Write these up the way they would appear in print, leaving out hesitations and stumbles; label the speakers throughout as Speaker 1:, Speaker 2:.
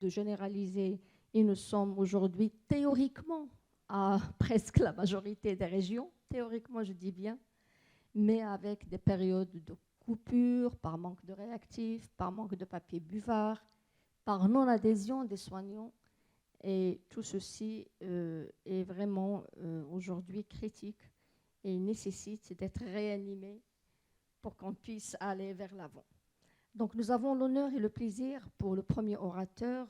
Speaker 1: de généraliser, et nous sommes aujourd'hui théoriquement à presque la majorité des régions, théoriquement je dis bien, mais avec des périodes de coupure, par manque de réactifs, par manque de papier buvard, par non-adhésion des soignants. Et tout ceci est vraiment aujourd'hui critique et nécessite d'être réanimé pour qu'on puisse aller vers l'avant. Donc nous avons l'honneur et le plaisir pour le premier orateur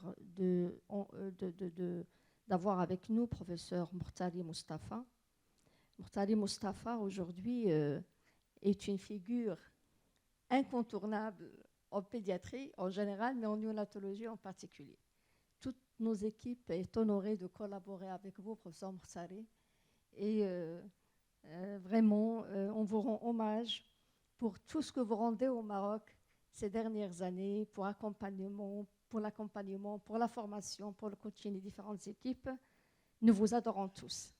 Speaker 1: d'avoir avec nous professeur Mourtali Mustafa. Mourtali Mustafa aujourd'hui est une figure incontournable en pédiatrie en général, mais en néonatologie en particulier. Toutes nos équipes est honorée de collaborer avec vous, professeur Mourtali, et vraiment, on vous rend hommage pour tout ce que vous rendez au Maroc ces dernières années, pour l'accompagnement, pour la formation, pour le coaching des différentes équipes. Nous vous adorons tous.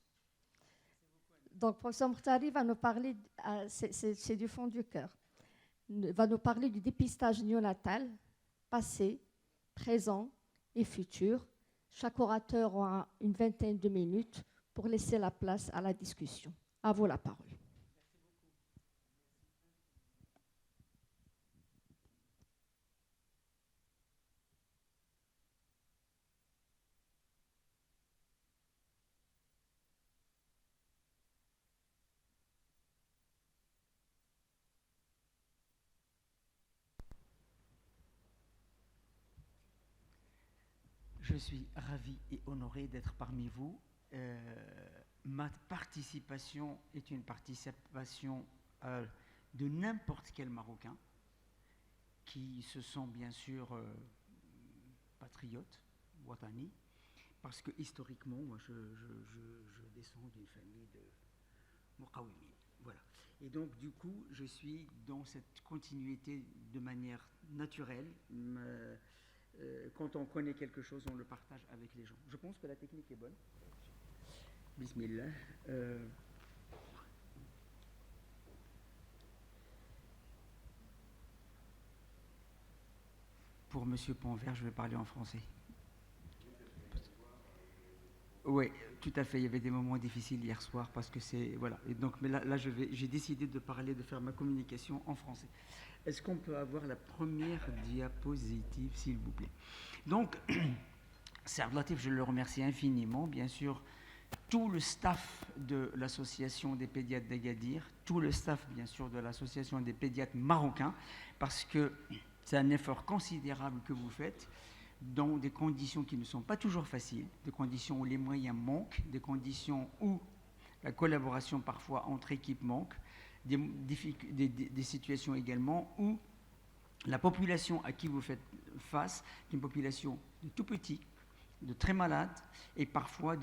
Speaker 1: Donc, professeur Mourtali va nous parler, c'est du fond du cœur, va nous parler du dépistage néonatal, passé, présent et futur. Chaque orateur aura une vingtaine de minutes pour laisser la place à la discussion. À vous la parole.
Speaker 2: Je suis ravi et honoré d'être parmi vous. Ma participation est une participation de n'importe quel Marocain qui se sent bien sûr patriote, Ouattani, parce que historiquement, moi je descends d'une famille de Moukawimi. Voilà. Et donc, du coup, je suis dans cette continuité de manière naturelle. Quand on connaît quelque chose, on le partage avec les gens. Je pense que la technique est bonne. Bismillah. Pour Monsieur Ponvert, je vais parler en français. Oui, tout à fait. Il y avait des moments difficiles hier soir parce que c'est voilà. Et donc, mais là j'ai décidé de faire ma communication en français. Est-ce qu'on peut avoir la première diapositive, s'il vous plaît? Donc, Serge Latif, je le remercie infiniment, bien sûr, tout le staff de l'association des pédiatres d'Agadir, tout le staff, bien sûr, de l'association des pédiatres marocains, parce que c'est un effort considérable que vous faites dans des conditions qui ne sont pas toujours faciles, des conditions où les moyens manquent, des conditions où la collaboration parfois entre équipes manque, des situations également où la population à qui vous faites face est une population de tout petits, de très malades et parfois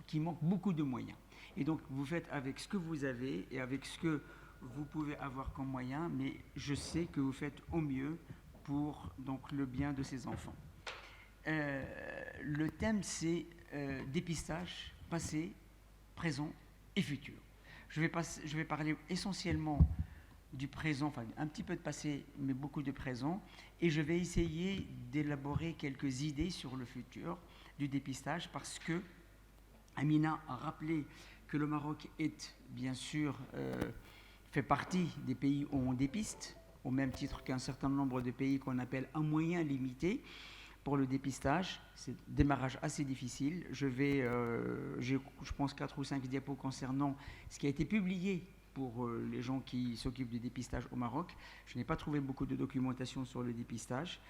Speaker 2: qui manque beaucoup de moyens. Et donc vous faites avec ce que vous avez et avec ce que vous pouvez avoir comme moyen, mais je sais que vous faites au mieux pour donc, le bien de ces enfants. Le thème c'est dépistage passé, présent et futur. Je vais parler essentiellement du présent, enfin un petit peu de passé, mais beaucoup de présent, et je vais essayer d'élaborer quelques idées sur le futur du dépistage parce que Amina a rappelé que le Maroc est bien sûr fait partie des pays où on dépiste, au même titre qu'un certain nombre de pays qu'on appelle un moyen limité pour le dépistage. C'est un démarrage assez difficile. J'ai, je pense, 4 ou 5 diapos concernant ce qui a été publié pour les gens qui s'occupent du dépistage au Maroc. Je n'ai pas trouvé beaucoup de documentation sur le dépistage.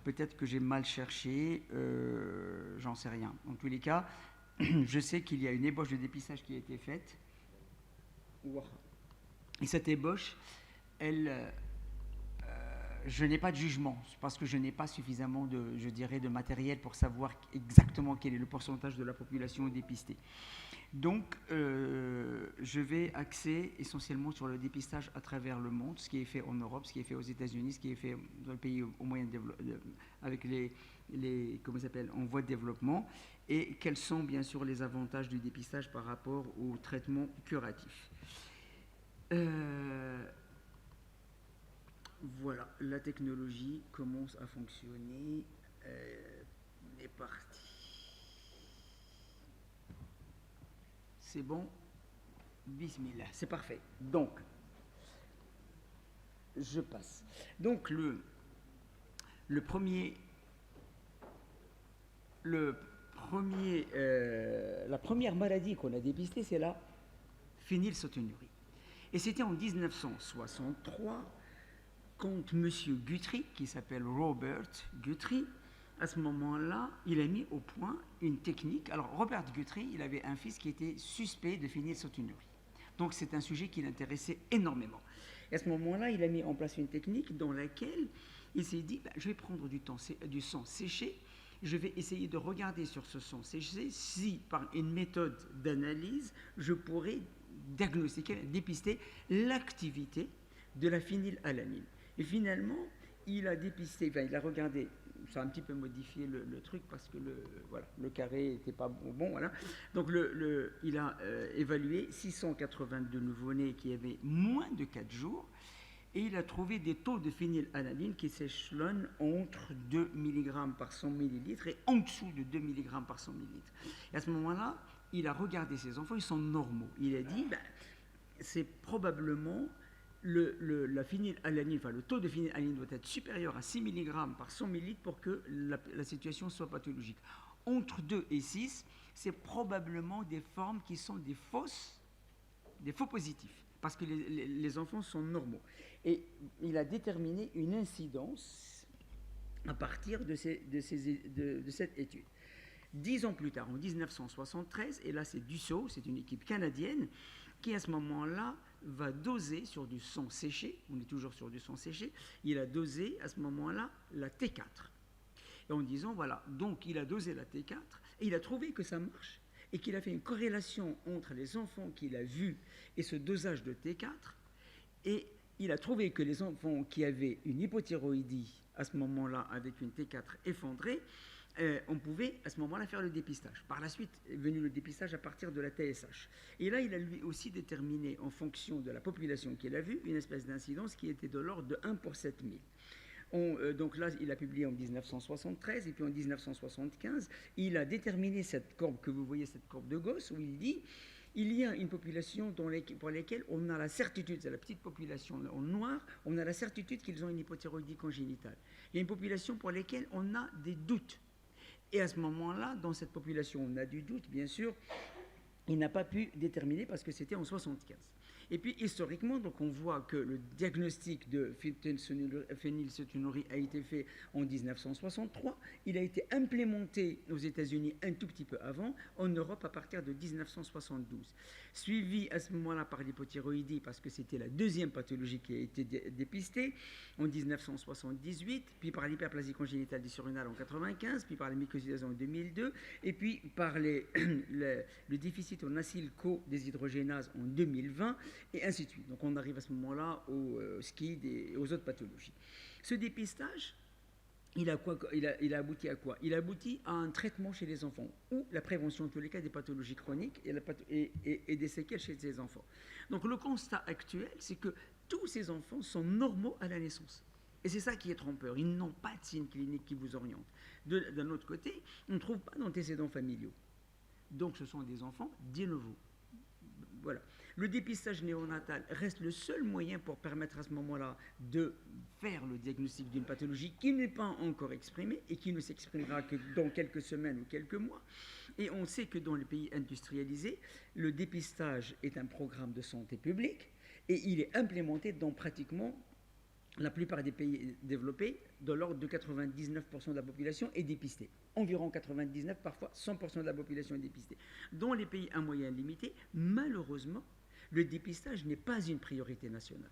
Speaker 2: Peut-être que j'ai mal cherché, j'en sais rien. En tous les cas, je sais qu'il y a une ébauche de dépistage qui a été faite. Et cette ébauche, je n'ai pas de jugement parce que je n'ai pas suffisamment de matériel pour savoir exactement quel est le pourcentage de la population dépistée. Donc, je vais axer essentiellement sur le dépistage à travers le monde, ce qui est fait en Europe, ce qui est fait aux États-Unis, ce qui est fait dans les pays au moyen avec comment ça s'appelle, en voie de développement, et quels sont bien sûr les avantages du dépistage par rapport au traitement curatif. Voilà, la technologie commence à fonctionner. parti. C'est bon. Bismillah, c'est parfait. Donc, je passe. Donc, la première maladie qu'on a dépistée, c'est la phénylcétonurie. Et c'était en 1963, quand M. Guthrie, qui s'appelle Robert Guthrie, à ce moment-là, il a mis au point une technique. Alors, Robert Guthrie, il avait un fils qui était suspect de phénylcétonurie. Donc, c'est un sujet qui l'intéressait énormément. Et à ce moment-là, il a mis en place une technique dans laquelle il s'est dit, je vais prendre du sang séché, je vais essayer de regarder sur ce sang séché si, par une méthode d'analyse, je pourrais diagnostiquer, dépister l'activité de la phénylalanine. Et finalement, il a dépisté, il a regardé, ça a un petit peu modifié le truc parce que le carré n'était pas bon, voilà. Donc il a évalué 682 nouveau-nés qui avaient moins de 4 jours et il a trouvé des taux de phénylalanine qui s'échelonnent entre 2 mg par 100 ml et en dessous de 2 mg par 100 ml. Et à ce moment-là, il a regardé ces enfants, ils sont normaux. Il a dit, c'est probablement la phénylalanine, le taux de phénylalanine doit être supérieur à 6 mg par 100 ml pour que la situation soit pathologique. Entre 2 et 6, c'est probablement des formes qui sont des faux positifs, parce que les enfants sont normaux. Et il a déterminé une incidence à partir de cette étude. 10 ans plus tard, en 1973, et là c'est Dussault, c'est une équipe canadienne, qui à ce moment-là va doser sur du sang séché, on est toujours sur du sang séché, il a dosé à ce moment-là la T4. Et en disant, voilà, donc il a dosé la T4, et il a trouvé que ça marche, et qu'il a fait une corrélation entre les enfants qu'il a vus et ce dosage de T4, et il a trouvé que les enfants qui avaient une hypothyroïdie à ce moment-là, avec une T4 effondrée, on pouvait à ce moment-là faire le dépistage. Par la suite est venu le dépistage à partir de la TSH. Et là, il a lui aussi déterminé, en fonction de la population qu'il a vue, une espèce d'incidence qui était de l'ordre de 1 pour 7000. Donc là, il a publié en 1973, et puis en 1975, il a déterminé cette courbe que vous voyez, cette courbe de Gauss, où il dit il y a une population pour laquelle on a la certitude, c'est la petite population en noir, on a la certitude qu'ils ont une hypothyroïdie congénitale. Il y a une population pour laquelle on a des doutes. Et à ce moment-là, dans cette population, on a du doute, bien sûr, il n'a pas pu déterminer parce que c'était en 1975. Et puis, historiquement, donc on voit que le diagnostic de phénylcétonurie a été fait en 1963. Il a été implémenté aux États-Unis un tout petit peu avant, en Europe à partir de 1972. Suivi à ce moment-là par l'hypothyroïdie, parce que c'était la deuxième pathologie qui a été dépistée, en 1978, puis par l'hyperplasie congénitale du surrénal en 1995, puis par la mycosiose en 2002, et puis par le déficit en acylco-déshydrogénase en 2020, et ainsi de suite. Donc on arrive à ce moment-là au SCID et aux autres pathologies. Ce dépistage, il a abouti à quoi? Il a abouti à un traitement chez les enfants, ou la prévention, en tous les cas, des pathologies chroniques et des séquelles chez ces enfants. Donc le constat actuel, c'est que tous ces enfants sont normaux à la naissance. Et c'est ça qui est trompeur. Ils n'ont pas de signes cliniques qui vous orientent. D'un autre côté, on ne trouve pas d'antécédents familiaux. Donc ce sont des enfants de nouveau. Voilà. Le dépistage néonatal reste le seul moyen pour permettre à ce moment-là de faire le diagnostic d'une pathologie qui n'est pas encore exprimée et qui ne s'exprimera que dans quelques semaines ou quelques mois. Et on sait que dans les pays industrialisés, le dépistage est un programme de santé publique et il est implémenté dans pratiquement la plupart des pays développés, de l'ordre de 99% de la population est dépistée. Environ 99%, parfois 100% de la population est dépistée. Dans les pays à moyens limités, malheureusement, le dépistage n'est pas une priorité nationale.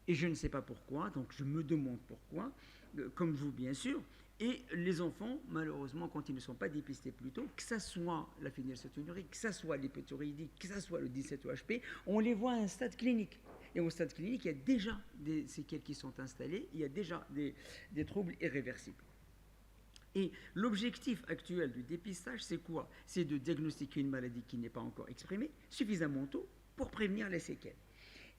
Speaker 2: Et je ne sais pas pourquoi, donc je me demande pourquoi, comme vous bien sûr. Et les enfants, malheureusement, quand ils ne sont pas dépistés plus tôt, que ce soit la phénylcétonurie, que ce soit l'hypothyroïdie, que ce soit le 17-OHP, on les voit à un stade clinique. Et au stade clinique, il y a déjà des séquelles qui sont installées, il y a déjà des troubles irréversibles. Et l'objectif actuel du dépistage, c'est quoi? C'est de diagnostiquer une maladie qui n'est pas encore exprimée suffisamment tôt pour prévenir les séquelles.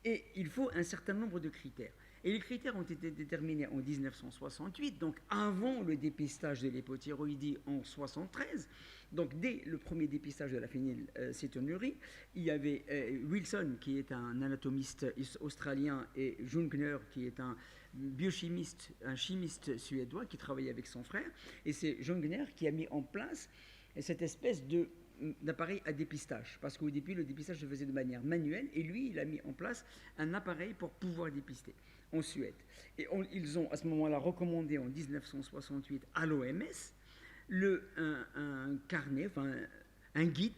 Speaker 2: Et il faut un certain nombre de critères. Et les critères ont été déterminés en 1968, donc avant le dépistage de l'hypothyroïdie en 1973. Donc dès le premier dépistage de la phénylcétonurie, il y avait Wilson, qui est un anatomiste australien, et Jungner, qui est un biochimiste, un chimiste suédois qui travaillait avec son frère. Et c'est Jungner qui a mis en place cette espèce d'appareil à dépistage, parce qu'au début, le dépistage se faisait de manière manuelle, et lui, il a mis en place un appareil pour pouvoir dépister en Suède. Et ils ont à ce moment-là recommandé en 1968 à l'OMS un carnet, enfin un guide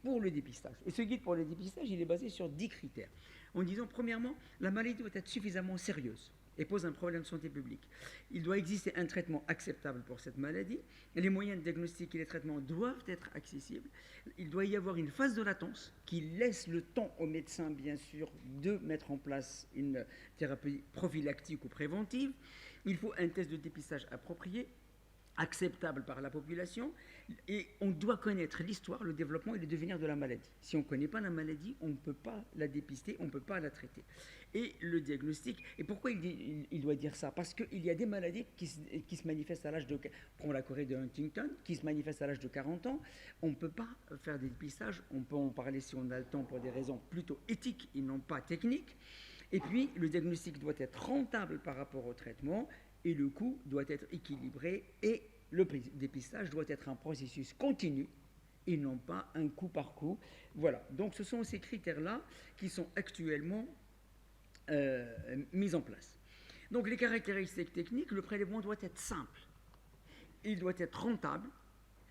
Speaker 2: pour le dépistage. Et ce guide pour le dépistage, il est basé sur 10 critères. En disant, premièrement, la maladie doit être suffisamment sérieuse et pose un problème de santé publique. Il doit exister un traitement acceptable pour cette maladie. Les moyens de diagnostic et les traitements doivent être accessibles. Il doit y avoir une phase de latence qui laisse le temps aux médecins, bien sûr, de mettre en place une thérapie prophylactique ou préventive. Il faut un test de dépistage approprié, acceptable par la population, et on doit connaître l'histoire, le développement et le devenir de la maladie. Si on ne connaît pas la maladie, on ne peut pas la dépister, on ne peut pas la traiter. Et le diagnostic, et pourquoi il doit dire ça? Parce qu'il y a des maladies qui se manifestent à l'âge de... Prends la Corée de Huntington, qui se manifestent à l'âge de 40 ans. On ne peut pas faire des dépistages, on peut en parler si on a le temps pour des raisons plutôt éthiques et non pas techniques. Et puis, le diagnostic doit être rentable par rapport au traitement, et le coût doit être équilibré, et le dépistage doit être un processus continu et non pas un coup par coup. Voilà, donc ce sont ces critères-là qui sont actuellement mis en place. Donc les caractéristiques techniques, le prélèvement doit être simple, il doit être rentable,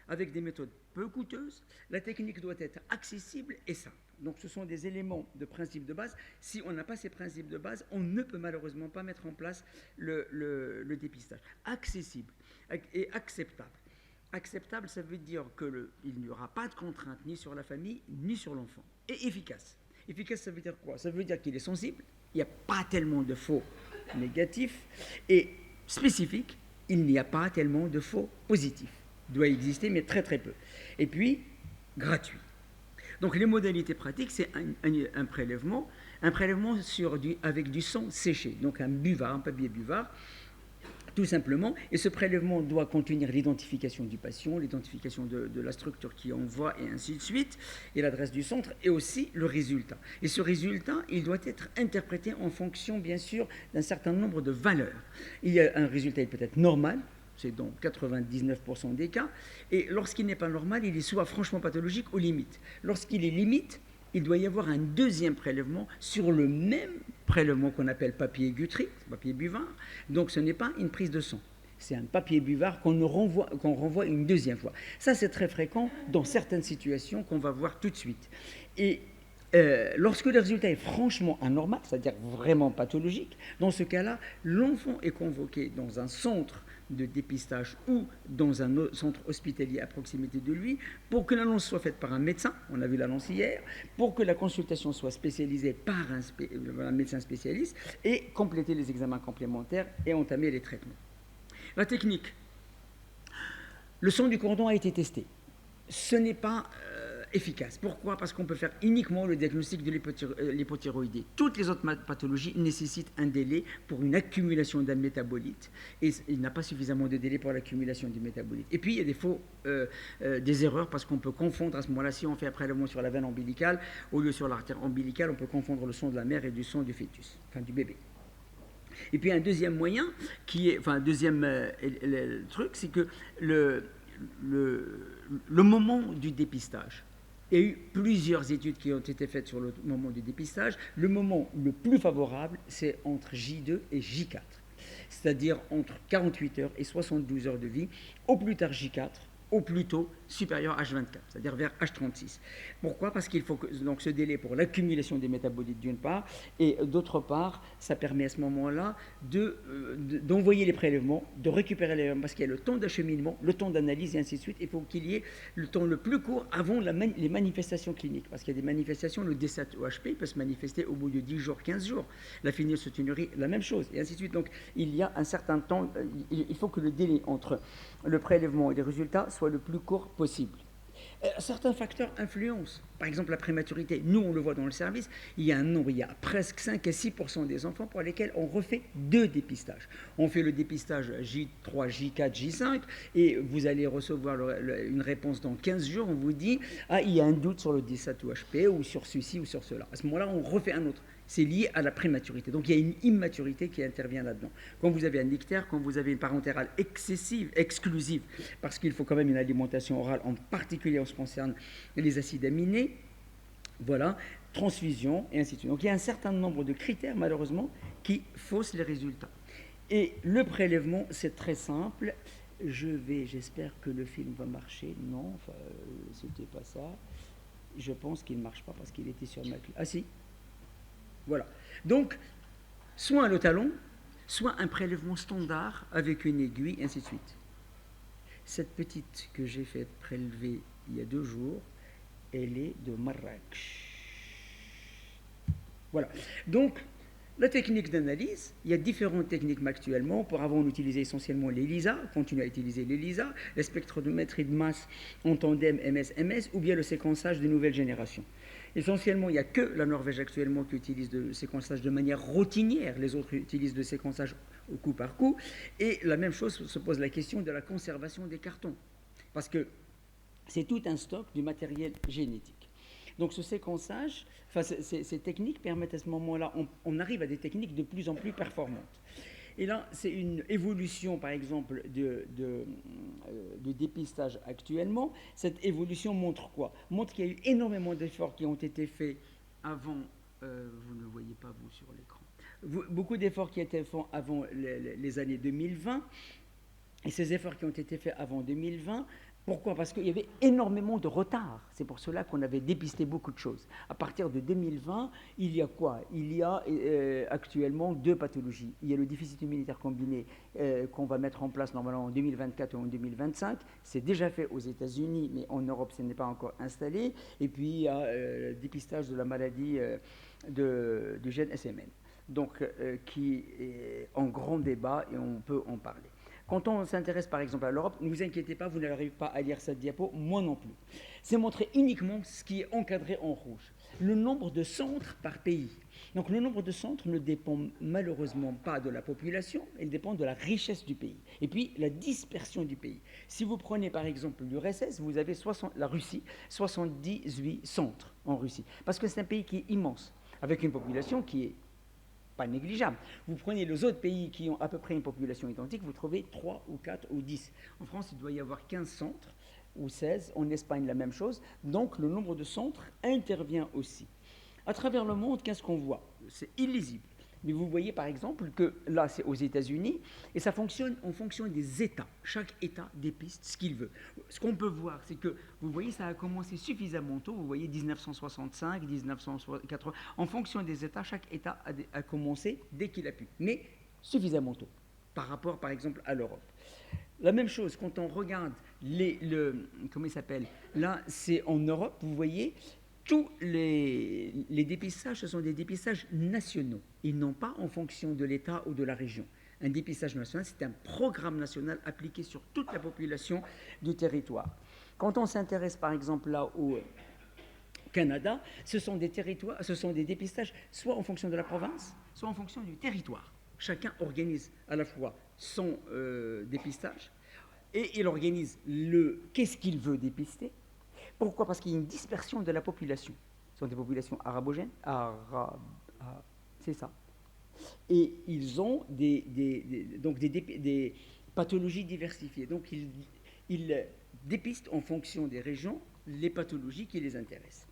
Speaker 2: avec des méthodes peu coûteuses, la technique doit être accessible et simple. Donc ce sont des éléments de principe de base. Si on n'a pas ces principes de base, on ne peut malheureusement pas mettre en place le dépistage. Accessible et acceptable. Acceptable, ça veut dire qu'il n'y aura pas de contrainte ni sur la famille, ni sur l'enfant. Et efficace. Efficace, ça veut dire quoi? Ça veut dire qu'il est sensible, il n'y a pas tellement de faux négatifs, et spécifique, il n'y a pas tellement de faux positifs. Il doit exister, mais très très peu. Et puis, gratuit. Donc les modalités pratiques, c'est un prélèvement avec du sang séché, donc un buvard, un papier buvard, tout simplement. Et ce prélèvement doit contenir l'identification du patient, l'identification de la structure qui envoie, et ainsi de suite, et l'adresse du centre, et aussi le résultat. Et ce résultat, il doit être interprété en fonction, bien sûr, d'un certain nombre de valeurs. Il y a un résultat, il peut être normal, c'est dans 99% des cas, et lorsqu'il n'est pas normal, il est soit franchement pathologique ou limite. Lorsqu'il est limite, il doit y avoir un deuxième prélèvement sur le même prélèvement qu'on appelle papier Guthrie, papier buvard. Donc ce n'est pas une prise de sang, c'est un papier buvard qu'on renvoie une deuxième fois. Ça, c'est très fréquent dans certaines situations qu'on va voir tout de suite. Et lorsque le résultat est franchement anormal, c'est-à-dire vraiment pathologique, dans ce cas-là, l'enfant est convoqué dans un centre de dépistage ou dans un centre hospitalier à proximité de lui, pour que l'annonce soit faite par un médecin, on a vu l'annonce hier, pour que la consultation soit spécialisée par un médecin spécialiste, et compléter les examens complémentaires et entamer les traitements. La technique. Le sang du cordon a été testé. Ce n'est pas efficace. Pourquoi? Parce qu'on peut faire uniquement le diagnostic de l'hypothyroïdie. Toutes les autres pathologies nécessitent un délai pour une accumulation d'un métabolite, et il n'a pas suffisamment de délai pour l'accumulation du métabolite. Et puis il y a des erreurs, parce qu'on peut confondre à ce moment-là, si on fait un prélèvement sur la veine ombilicale au lieu sur l'artère ombilicale, on peut confondre le sang de la mère et du sang du fœtus, enfin du bébé. Et puis un deuxième moyen, le truc, c'est que le moment du dépistage, il y a eu plusieurs études qui ont été faites sur le moment du dépistage. Le moment le plus favorable, c'est entre J2 et J4, c'est-à-dire entre 48 heures et 72 heures de vie, au plus tard J4, au plus tôt supérieur à H24, c'est-à-dire vers H36. Pourquoi? Parce qu'il faut donc ce délai pour l'accumulation des métabolites d'une part, et d'autre part, ça permet à ce moment-là d'envoyer les prélèvements, de récupérer les prélèvements, parce qu'il y a le temps d'acheminement, le temps d'analyse, et ainsi de suite. Il faut qu'il y ait le temps le plus court avant les manifestations cliniques, parce qu'il y a des manifestations, le D7-OHP peut se manifester au bout de 10 jours, 15 jours. La phénylcétonurie, la même chose, et ainsi de suite. Donc il y a un certain temps, il faut que le délai entre le prélèvement et les résultats soit le plus court possible. Certains facteurs influencent. Par exemple, la prématurité. Nous, on le voit dans le service, il y a un nombre, il y a presque 5 à 6% des enfants pour lesquels on refait 2 dépistages. On fait le dépistage J3, J4, J5, et vous allez recevoir une réponse dans 15 jours. On vous dit, ah, il y a un doute sur le DSA2HP ou sur ceci ou sur cela. À ce moment-là, on refait un autre. C'est lié à la prématurité. Donc il y a une immaturité qui intervient là-dedans. Quand vous avez un ictère, quand vous avez une parentérale excessive, exclusive, parce qu'il faut quand même une alimentation orale, en particulier en ce qui concerne les acides aminés, voilà, transfusion, et ainsi de suite. Donc il y a un certain nombre de critères, malheureusement, qui faussent les résultats. Et le prélèvement, c'est très simple. J'espère que le film va marcher. Non, enfin, c'était pas ça. Je pense qu'il ne marche pas parce qu'il était sur ma clé. Ah si. Voilà. Donc, soit le talon, soit un prélèvement standard avec une aiguille, et ainsi de suite. Cette petite que j'ai fait prélever il y a 2 jours, elle est de Marrakech. Voilà. Donc, la technique d'analyse, il y a différentes techniques actuellement. Auparavant, on utilisait essentiellement l'ELISA, on continue à utiliser l'ELISA, la spectrométrie de masse en tandem MS-MS, ou bien le séquençage de nouvelle génération. Essentiellement, il n'y a que la Norvège actuellement qui utilise le séquençage de manière routinière. Les autres utilisent le séquençage au coup par coup. Et la même chose se pose la question de la conservation des cartons. Parce que c'est tout un stock du matériel génétique. Donc ce séquençage, enfin, ces techniques permettent à ce moment-là, on arrive à des techniques de plus en plus performantes. Et là, c'est une évolution, par exemple, de dépistage actuellement. Cette évolution montre quoi? Montre qu'il y a eu énormément d'efforts qui ont été faits avant, vous ne le voyez pas, vous, sur l'écran, beaucoup d'efforts qui ont été faits avant les années 2020, et ces efforts qui ont été faits avant 2020, pourquoi? Parce qu'il y avait énormément de retard. C'est pour cela qu'on avait dépisté beaucoup de choses. À partir de 2020, il y a quoi? Il y a actuellement 2 pathologies. Il y a le déficit immunitaire combiné qu'on va mettre en place normalement en 2024 ou en 2025. C'est déjà fait aux États-Unis, mais en Europe, ce n'est pas encore installé. Et puis, il y a le dépistage de la maladie du gène SMN, donc qui est en grand débat et on peut en parler. Quand on s'intéresse par exemple à l'Europe, ne vous inquiétez pas, vous n'arrivez pas à lire cette diapo, moi non plus. C'est montrer uniquement ce qui est encadré en rouge. Le nombre de centres par pays. Donc le nombre de centres ne dépend malheureusement pas de la population, il dépend de la richesse du pays. Et puis la dispersion du pays. Si vous prenez par exemple l'URSS, vous avez la Russie, 78 centres en Russie. Parce que c'est un pays qui est immense, avec une population qui est pas négligeable. Vous prenez les autres pays qui ont à peu près une population identique, vous trouvez 3 ou 4 ou 10. En France, il doit y avoir 15 centres ou 16. En Espagne, la même chose. Donc, le nombre de centres intervient aussi. À travers le monde, qu'est-ce qu'on voit? C'est illisible. Mais vous voyez par exemple que là, c'est aux États-Unis, et ça fonctionne en fonction des États. Chaque État dépiste ce qu'il veut. Ce qu'on peut voir, c'est que, vous voyez, ça a commencé suffisamment tôt. Vous voyez, 1965, 1980. En fonction des États, chaque État a commencé dès qu'il a pu. Mais suffisamment tôt, par rapport, par exemple, à l'Europe. La même chose, quand on regarde comment il s'appelle? Là, c'est en Europe, vous voyez, tous les dépistages, ce sont des dépistages nationaux, et non pas en fonction de l'État ou de la région. Un dépistage national, c'est un programme national appliqué sur toute la population du territoire. Quand on s'intéresse par exemple là au Canada, ce sont des dépistages soit en fonction de la province, soit en fonction du territoire. Chacun organise à la fois son dépistage, et il organise qu'est-ce qu'il veut dépister. Pourquoi? Parce qu'il y a une dispersion de la population. Ce sont des populations arabogènes, c'est ça. Et ils ont des pathologies diversifiées. Donc ils dépistent en fonction des régions les pathologies qui les intéressent.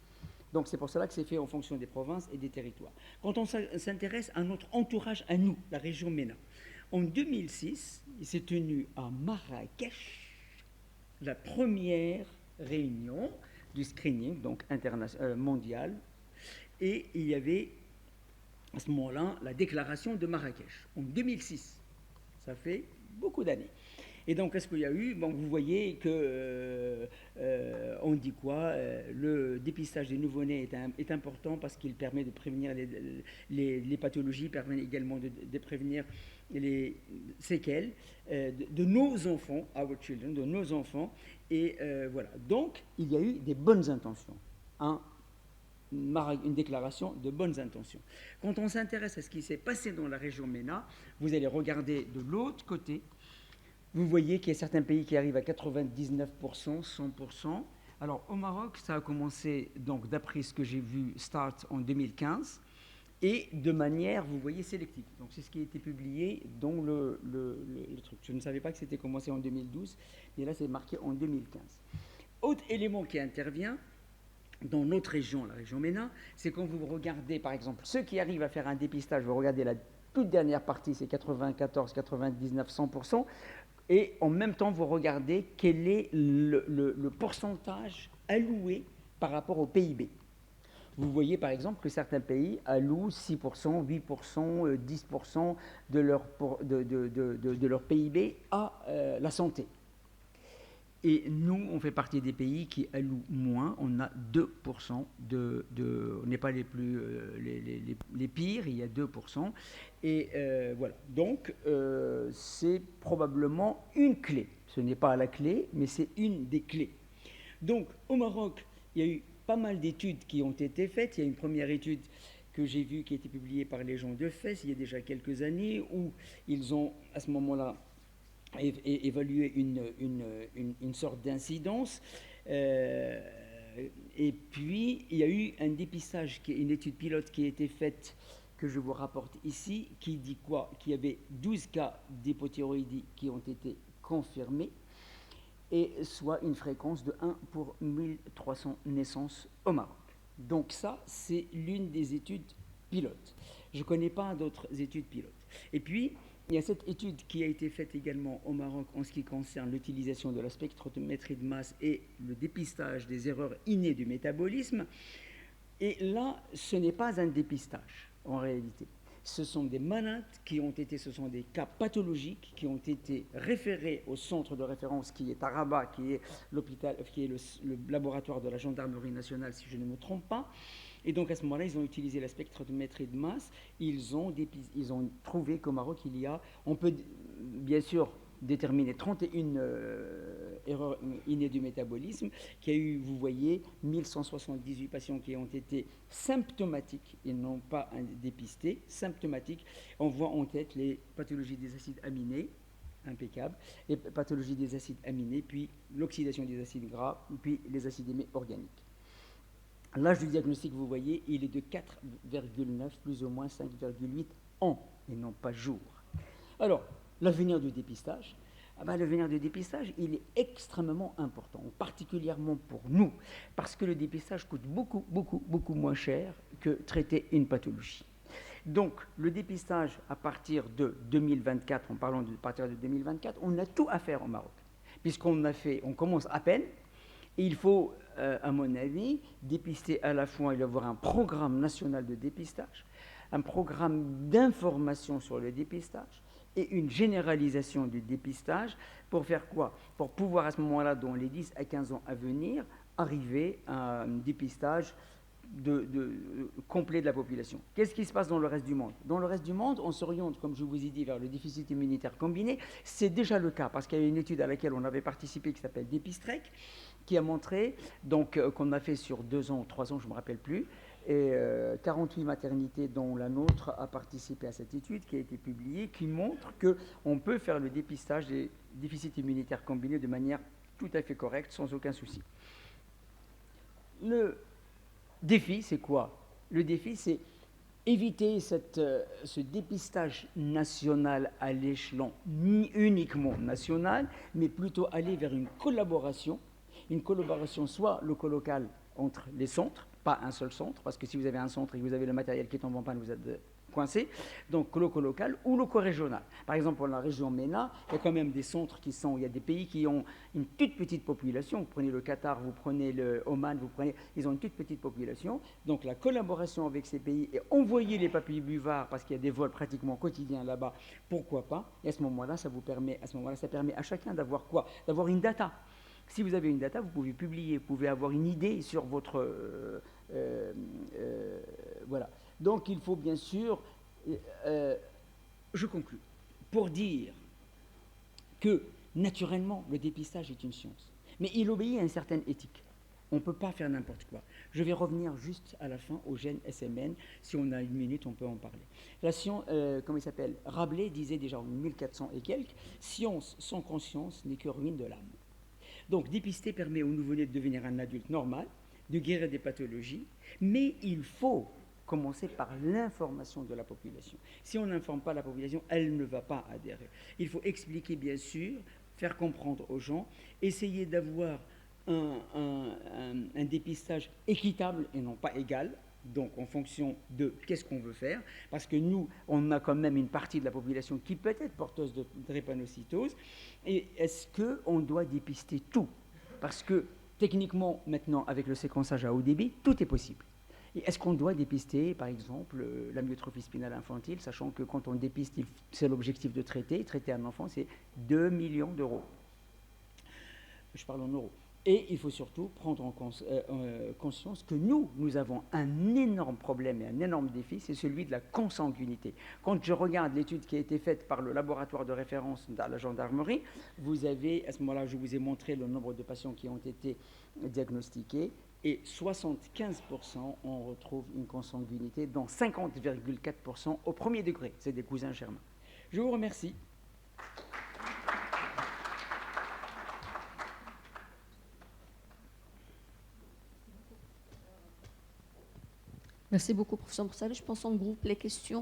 Speaker 2: Donc c'est pour cela que c'est fait en fonction des provinces et des territoires. Quand on s'intéresse à notre entourage, à nous, la région MENA, en 2006, il s'est tenu à Marrakech la première réunion du screening, donc mondial, et il y avait à ce moment-là la déclaration de Marrakech en 2006. Ça fait beaucoup d'années. Et donc, qu'est-ce qu'il y a eu? Bon, vous voyez que on dit quoi? Le dépistage des nouveau-nés est important parce qu'il permet de prévenir les pathologies, permet également de prévenir les séquelles de nos enfants, our children, de nos enfants. Et voilà. Donc, il y a eu des bonnes intentions. Une déclaration de bonnes intentions. Quand on s'intéresse à ce qui s'est passé dans la région MENA, vous allez regarder de l'autre côté. Vous voyez qu'il y a certains pays qui arrivent à 99%, 100%. Alors, au Maroc, ça a commencé, donc, d'après ce que j'ai vu, start en 2015. Et de manière, vous voyez, sélective. Donc c'est ce qui a été publié dans le truc. Je ne savais pas que c'était commencé en 2012, mais là c'est marqué en 2015. Autre élément qui intervient dans notre région, la région MENA, c'est quand vous regardez, par exemple, ceux qui arrivent à faire un dépistage, vous regardez la toute dernière partie, c'est 94, 99, 100%, et en même temps vous regardez quel est le pourcentage alloué par rapport au PIB. Vous voyez par exemple que certains pays allouent 6%, 8%, 10% de leur PIB à la santé. Et nous, on fait partie des pays qui allouent moins. On a 2%. On n'est pas les pires, il y a 2%. Et voilà. Donc, c'est probablement une clé. Ce n'est pas la clé, mais c'est une des clés. Donc, au Maroc, il y a eu pas mal d'études qui ont été faites. Il y a une première étude que j'ai vue qui a été publiée par les gens de Fès il y a déjà quelques années, où ils ont, à ce moment-là, évalué une sorte d'incidence. Et puis, il y a eu un dépistage, une étude pilote qui a été faite, que je vous rapporte ici, qui dit quoi? Qu'il y avait 12 cas d'hypothyroïdie qui ont été confirmés, et soit une fréquence de 1 pour 1300 naissances au Maroc. Donc ça, c'est l'une des études pilotes. Je ne connais pas d'autres études pilotes. Et puis, il y a cette étude qui a été faite également au Maroc en ce qui concerne l'utilisation de la spectrométrie de masse et le dépistage des erreurs innées du métabolisme. Et là, ce n'est pas un dépistage, en réalité. Ce sont des malades ce sont des cas pathologiques qui ont été référés au centre de référence qui est à Rabat, qui est l'hôpital, qui est le laboratoire de la gendarmerie nationale, si je ne me trompe pas. Et donc à ce moment-là, ils ont utilisé la spectrométrie de masse. Ils ont trouvé qu'au Maroc, on peut bien sûr déterminer 31 erreurs innées du métabolisme, qui a eu, vous voyez, 1178 patients qui ont été symptomatiques et non pas dépistés, symptomatiques. On voit en tête les pathologies des acides aminés, impeccable, les pathologies des acides aminés, puis l'oxydation des acides gras, puis les acidémies organiques. L'âge du diagnostic, vous voyez, il est de 4,9, plus ou moins 5,8 ans, et non pas jours. Alors, l'avenir du dépistage, l'avenir du dépistage, il est extrêmement important, particulièrement pour nous, parce que le dépistage coûte beaucoup, beaucoup, beaucoup moins cher que traiter une pathologie. Donc, le dépistage à partir de 2024, en parlant de partir de 2024, on a tout à faire au Maroc, on commence à peine, et il faut, à mon avis, dépister à la fois, il va y avoir un programme national de dépistage, un programme d'information sur le dépistage, et une généralisation du dépistage pour faire quoi? Pour pouvoir à ce moment-là, dans les 10 à 15 ans à venir, arriver à un dépistage complet de la population. Qu'est-ce qui se passe dans le reste du monde? Dans le reste du monde, on s'oriente, comme je vous ai dit, vers le déficit immunitaire combiné. C'est déjà le cas, parce qu'il y a une étude à laquelle on avait participé qui s'appelle Dépistrec, qui a montré, donc qu'on a fait sur 2 ans ou 3 ans, je ne me rappelle plus, et 48 maternités dont la nôtre a participé à cette étude qui a été publiée, qui montre qu'on peut faire le dépistage des déficits immunitaires combinés de manière tout à fait correcte, sans aucun souci. Le défi, c'est quoi? Le défi, c'est éviter ce dépistage national à l'échelon uniquement national, mais plutôt aller vers une collaboration soit local entre les centres, pas un seul centre, parce que si vous avez un centre et que vous avez le matériel qui tombe en panne, vous êtes coincé, donc local ou loco-régional. Par exemple, pour la région MENA, il y a quand même des centres il y a des pays qui ont une toute petite population. Vous prenez le Qatar, vous prenez le Oman, ils ont une toute petite population. Donc la collaboration avec ces pays et envoyer les papilles buvards, parce qu'il y a des vols pratiquement quotidiens là-bas, pourquoi pas? Et à ce moment-là, ça permet à chacun d'avoir quoi? D'avoir une data. Si vous avez une data, vous pouvez publier, vous pouvez avoir une idée sur votre... voilà. Donc il faut bien sûr... je conclue. pour dire que, naturellement, le dépistage est une science. Mais il obéit à une certaine éthique. On ne peut pas faire n'importe quoi. Je vais revenir juste à la fin au gène SMN. Si on a une minute, on peut en parler. La science, comment il s'appelle, Rabelais disait déjà en 1400 et quelques, « Science sans conscience n'est que ruine de l'âme ». Donc, dépister permet au nouveau-né de devenir un adulte normal, de guérir des pathologies, mais il faut commencer par l'information de la population. Si on n'informe pas la population, elle ne va pas adhérer. Il faut expliquer, bien sûr, faire comprendre aux gens, essayer d'avoir un dépistage équitable et non pas égal, donc en fonction de qu'est-ce qu'on veut faire, parce que nous, on a quand même une partie de la population qui peut être porteuse de drépanocytose, et est-ce qu'on doit dépister tout? Parce que techniquement, maintenant, avec le séquençage à haut débit, tout est possible. Et est-ce qu'on doit dépister, par exemple, l'amyotrophie spinale infantile, sachant que quand on dépiste, c'est l'objectif de traiter un enfant, c'est 2 millions d'euros. Je parle en euros. Et il faut surtout prendre en conscience que nous avons un énorme problème et un énorme défi, c'est celui de la consanguinité. Quand je regarde l'étude qui a été faite par le laboratoire de référence de la gendarmerie, vous avez, à ce moment-là, je vous ai montré le nombre de patients qui ont été diagnostiqués, et 75%, on retrouve une consanguinité, dont 50,4% au premier degré. C'est des cousins germains. Je vous remercie.
Speaker 1: Merci beaucoup, professeur Moursali. Je pense qu'on groupe les questions.